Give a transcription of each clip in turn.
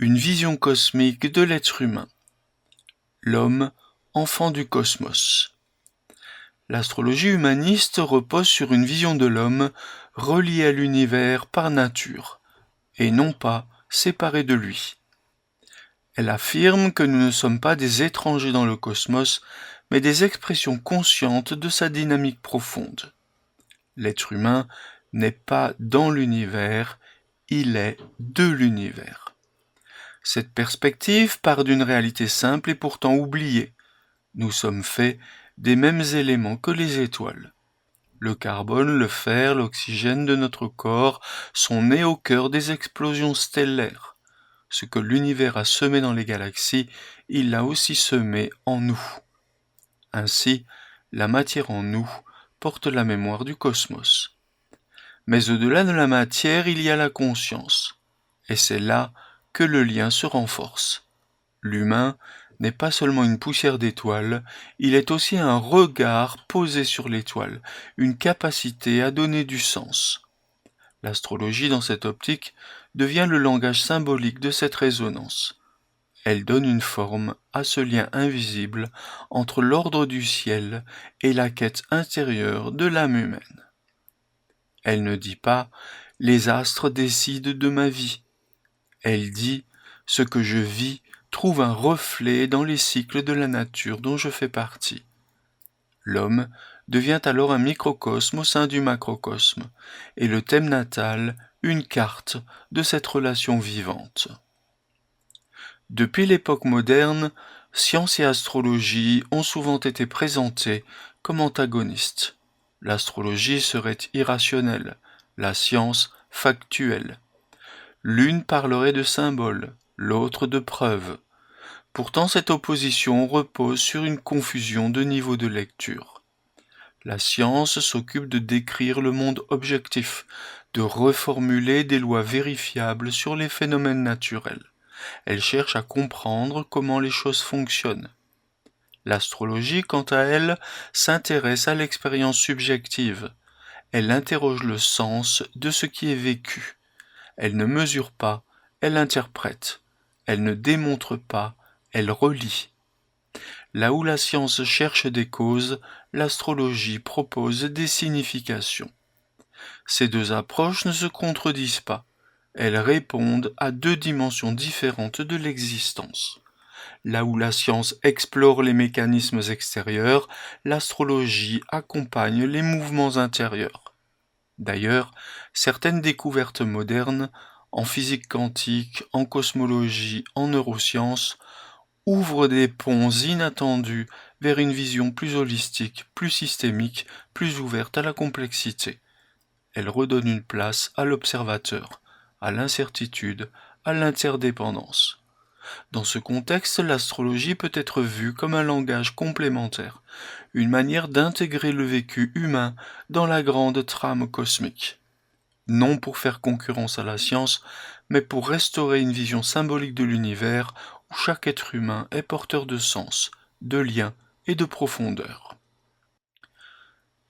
Une vision cosmique de l'être humain. L'homme, enfant du cosmos. L'astrologie humaniste repose sur une vision de l'homme relié à l'univers par nature, et non pas séparé de lui. Elle affirme que nous ne sommes pas des étrangers dans le cosmos, mais des expressions conscientes de sa dynamique profonde. L'être humain n'est pas dans l'univers, il est de l'univers. Cette perspective part d'une réalité simple et pourtant oubliée. Nous sommes faits des mêmes éléments que les étoiles. Le carbone, le fer, l'oxygène de notre corps sont nés au cœur des explosions stellaires. Ce que l'univers a semé dans les galaxies, il l'a aussi semé en nous. Ainsi, la matière en nous porte la mémoire du cosmos. Mais au-delà de la matière, il y a la conscience. Et c'est là que le lien se renforce. L'humain n'est pas seulement une poussière d'étoiles, il est aussi un regard posé sur l'étoile, une capacité à donner du sens. L'astrologie, dans cette optique, devient le langage symbolique de cette résonance. Elle donne une forme à ce lien invisible entre l'ordre du ciel et la quête intérieure de l'âme humaine. Elle ne dit pas « les astres décident de ma vie ». Elle dit « ce que je vis trouve un reflet dans les cycles de la nature dont je fais partie ». L'homme devient alors un microcosme au sein du macrocosme, et le thème natal une carte de cette relation vivante. Depuis l'époque moderne, science et astrologie ont souvent été présentées comme antagonistes. L'astrologie serait irrationnelle, la science factuelle. L'une parlerait de symboles, l'autre de preuves. Pourtant, cette opposition repose sur une confusion de niveaux de lecture. La science s'occupe de décrire le monde objectif, de reformuler des lois vérifiables sur les phénomènes naturels. Elle cherche à comprendre comment les choses fonctionnent. L'astrologie, quant à elle, s'intéresse à l'expérience subjective. Elle interroge le sens de ce qui est vécu. Elle ne mesure pas, elle interprète. Elle ne démontre pas, elle relie. Là où la science cherche des causes, l'astrologie propose des significations. Ces deux approches ne se contredisent pas. Elles répondent à deux dimensions différentes de l'existence. Là où la science explore les mécanismes extérieurs, l'astrologie accompagne les mouvements intérieurs. D'ailleurs, certaines découvertes modernes, en physique quantique, en cosmologie, en neurosciences, ouvrent des ponts inattendus vers une vision plus holistique, plus systémique, plus ouverte à la complexité. Elles redonnent une place à l'observateur, à l'incertitude, à l'interdépendance. Dans ce contexte, l'astrologie peut être vue comme un langage complémentaire, une manière d'intégrer le vécu humain dans la grande trame cosmique. Non pour faire concurrence à la science, mais pour restaurer une vision symbolique de l'univers où chaque être humain est porteur de sens, de lien et de profondeur.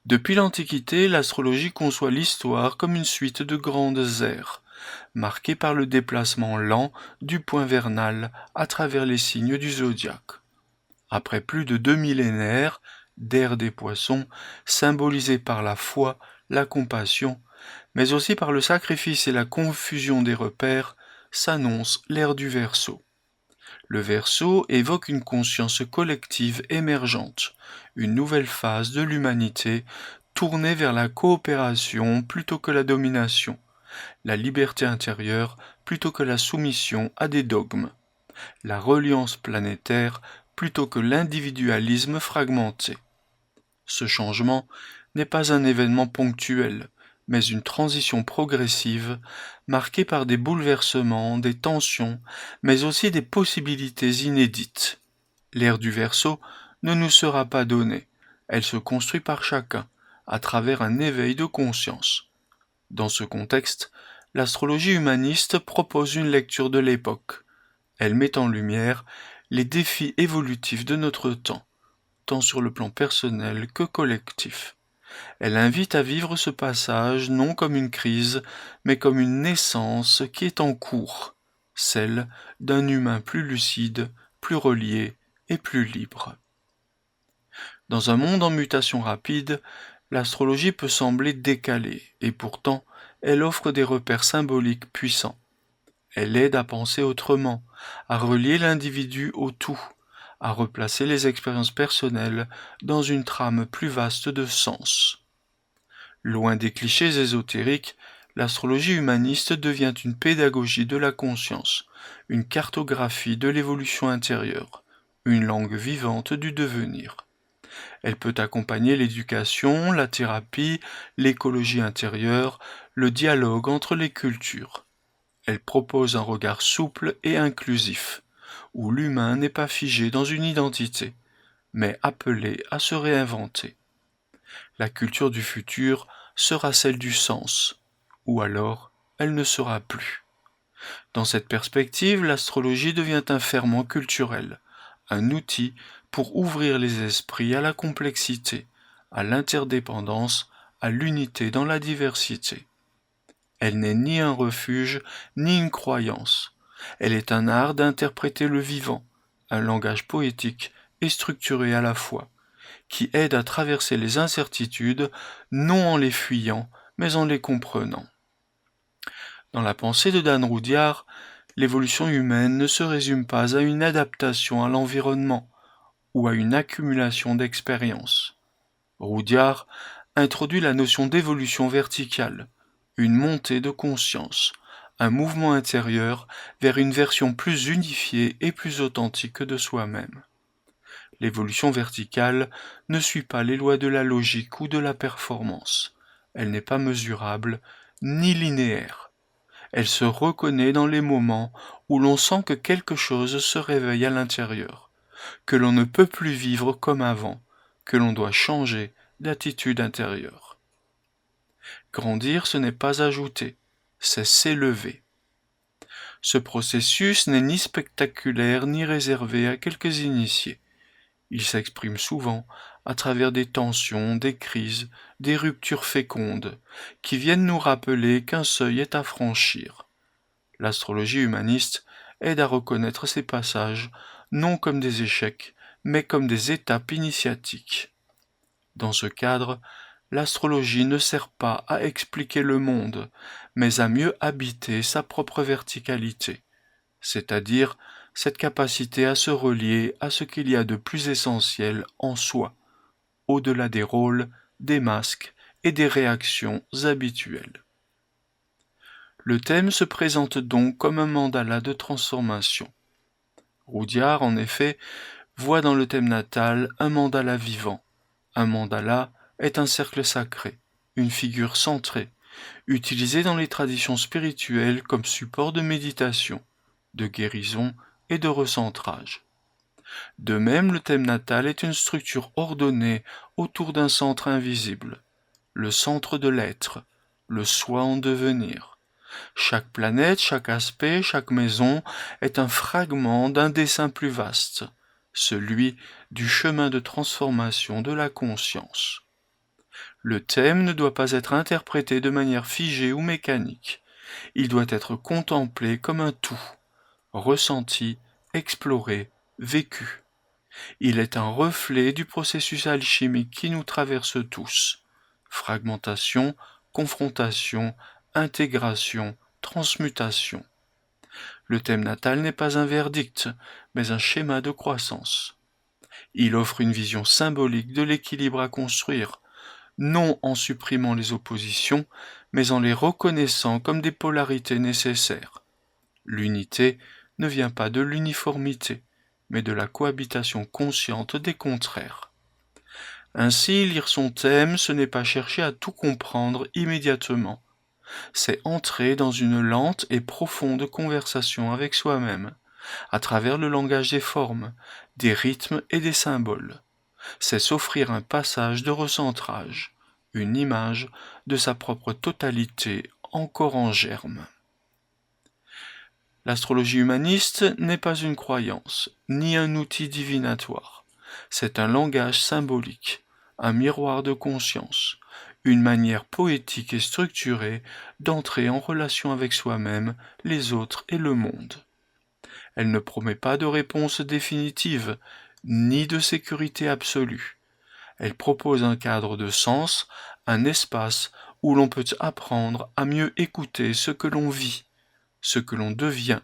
Depuis l'Antiquité, l'astrologie conçoit l'histoire comme une suite de grandes ères, marquées par le déplacement lent du point vernal à travers les signes du zodiaque. Après plus de 2 millénaires d'ère des poissons, symbolisée par la foi, la compassion, mais aussi par le sacrifice et la confusion des repères, s'annonce l'ère du Verseau. Le Verseau évoque une conscience collective émergente, une nouvelle phase de l'humanité tournée vers la coopération plutôt que la domination, la liberté intérieure plutôt que la soumission à des dogmes, la reliance planétaire plutôt que l'individualisme fragmenté. Ce changement n'est pas un événement ponctuel, mais une transition progressive, marquée par des bouleversements, des tensions, mais aussi des possibilités inédites. L'ère du Verseau ne nous sera pas donnée, elle se construit par chacun, à travers un éveil de conscience. Dans ce contexte, l'astrologie humaniste propose une lecture de l'époque. Elle met en lumière les défis évolutifs de notre temps, tant sur le plan personnel que collectif. Elle invite à vivre ce passage non comme une crise, mais comme une naissance qui est en cours. celle d'un humain plus lucide, plus relié et plus libre. Dans un monde en mutation rapide, l'astrologie peut sembler décalée, et pourtant, elle offre des repères symboliques puissants. Elle aide à penser autrement, à relier l'individu au tout, à replacer les expériences personnelles dans une trame plus vaste de sens. Loin des clichés ésotériques, l'astrologie humaniste devient une pédagogie de la conscience, une cartographie de l'évolution intérieure, une langue vivante du devenir. Elle peut accompagner l'éducation, la thérapie, l'écologie intérieure, le dialogue entre les cultures. Elle propose un regard souple et inclusif, où l'humain n'est pas figé dans une identité, mais appelé à se réinventer. La culture du futur sera celle du sens, ou alors elle ne sera plus. Dans cette perspective, l'astrologie devient un ferment culturel, un outil pour ouvrir les esprits à la complexité, à l'interdépendance, à l'unité dans la diversité. Elle n'est ni un refuge, ni une croyance. Elle est un art d'interpréter le vivant, un langage poétique et structuré à la fois, qui aide à traverser les incertitudes, non en les fuyant, mais en les comprenant. Dans la pensée de Dan Roudiard, l'évolution humaine ne se résume pas à une adaptation à l'environnement ou à une accumulation d'expériences. Roudiard introduit la notion d'évolution verticale, une montée de conscience, un mouvement intérieur vers une version plus unifiée et plus authentique de soi-même. L'évolution verticale ne suit pas les lois de la logique ou de la performance. Elle n'est pas mesurable ni linéaire. Elle se reconnaît dans les moments où l'on sent que quelque chose se réveille à l'intérieur, que l'on ne peut plus vivre comme avant, que l'on doit changer d'attitude intérieure. Grandir, ce n'est pas ajouter, c'est s'élever. Ce processus n'est ni spectaculaire ni réservé à quelques initiés. Il s'exprime souvent à travers des tensions, des crises, des ruptures fécondes, qui viennent nous rappeler qu'un seuil est à franchir. L'astrologie humaniste aide à reconnaître ces passages, non comme des échecs, mais comme des étapes initiatiques. Dans ce cadre, l'astrologie ne sert pas à expliquer le monde, mais à mieux habiter sa propre verticalité, c'est-à-dire cette capacité à se relier à ce qu'il y a de plus essentiel en soi, au-delà des rôles, des masques et des réactions habituelles. Le thème se présente donc comme un mandala de transformation. Roudiard, en effet, voit dans le thème natal un mandala vivant. Un mandala est un cercle sacré, une figure centrée, utilisée dans les traditions spirituelles comme support de méditation, de guérison et de recentrage. De même, le thème natal est une structure ordonnée autour d'un centre invisible, le centre de l'être, le soi en devenir. Chaque planète, chaque aspect, chaque maison est un fragment d'un dessin plus vaste, celui du chemin de transformation de la conscience. Le thème ne doit pas être interprété de manière figée ou mécanique. Il doit être contemplé comme un tout, ressenti, exploré, vécu. Il est un reflet du processus alchimique qui nous traverse tous. Fragmentation, confrontation, intégration, transmutation. Le thème natal n'est pas un verdict, mais un schéma de croissance. Il offre une vision symbolique de l'équilibre à construire, non en supprimant les oppositions, mais en les reconnaissant comme des polarités nécessaires. L'unité ne vient pas de l'uniformité, mais de la cohabitation consciente des contraires. Ainsi, lire son thème, ce n'est pas chercher à tout comprendre immédiatement, c'est entrer dans une lente et profonde conversation avec soi-même, à travers le langage des formes, des rythmes et des symboles. C'est s'offrir un passage de recentrage, une image de sa propre totalité encore en germe. L'astrologie humaniste n'est pas une croyance, ni un outil divinatoire. C'est un langage symbolique, un miroir de conscience, une manière poétique et structurée d'entrer en relation avec soi-même, les autres et le monde. Elle ne promet pas de réponse définitive, ni de sécurité absolue. Elle propose un cadre de sens, un espace où l'on peut apprendre à mieux écouter ce que l'on vit, ce que l'on devient,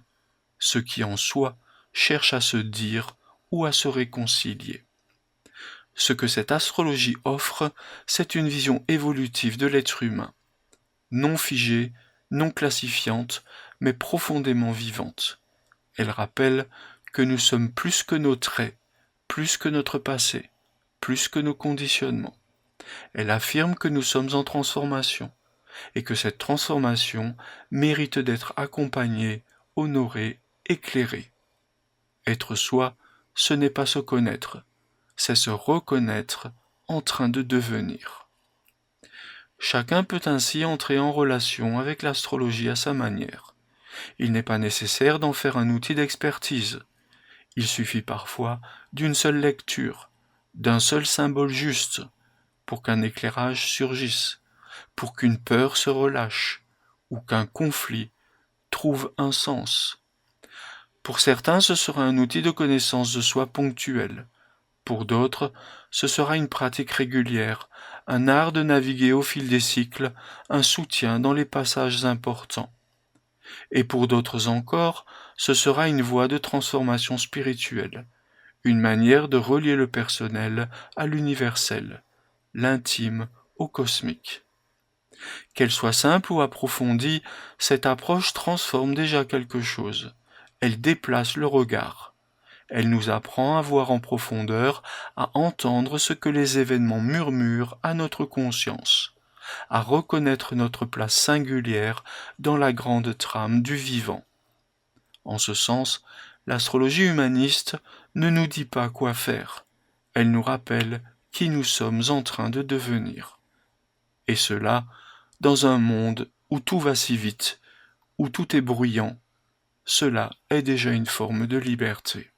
ce qui en soi cherche à se dire ou à se réconcilier. Ce que cette astrologie offre, c'est une vision évolutive de l'être humain, non figée, non classifiante, mais profondément vivante. Elle rappelle que nous sommes plus que nos traits, plus que notre passé, plus que nos conditionnements. Elle affirme que nous sommes en transformation, et que cette transformation mérite d'être accompagnée, honorée, éclairée. Être soi, ce n'est pas se connaître, c'est se reconnaître en train de devenir. Chacun peut ainsi entrer en relation avec l'astrologie à sa manière. Il n'est pas nécessaire d'en faire un outil d'expertise. Il suffit parfois d'une seule lecture, d'un seul symbole juste, pour qu'un éclairage surgisse, pour qu'une peur se relâche, ou qu'un conflit trouve un sens. Pour certains, ce sera un outil de connaissance de soi ponctuel. Pour d'autres, ce sera une pratique régulière, un art de naviguer au fil des cycles, un soutien dans les passages importants. Et pour d'autres encore, ce sera une voie de transformation spirituelle, une manière de relier le personnel à l'universel, l'intime au cosmique. Qu'elle soit simple ou approfondie, cette approche transforme déjà quelque chose. Elle déplace le regard. Elle nous apprend à voir en profondeur, à entendre ce que les événements murmurent à notre conscience, à reconnaître notre place singulière dans la grande trame du vivant. En ce sens, l'astrologie humaniste ne nous dit pas quoi faire. Elle nous rappelle qui nous sommes en train de devenir. Et cela, dans un monde où tout va si vite, où tout est bruyant, cela est déjà une forme de liberté.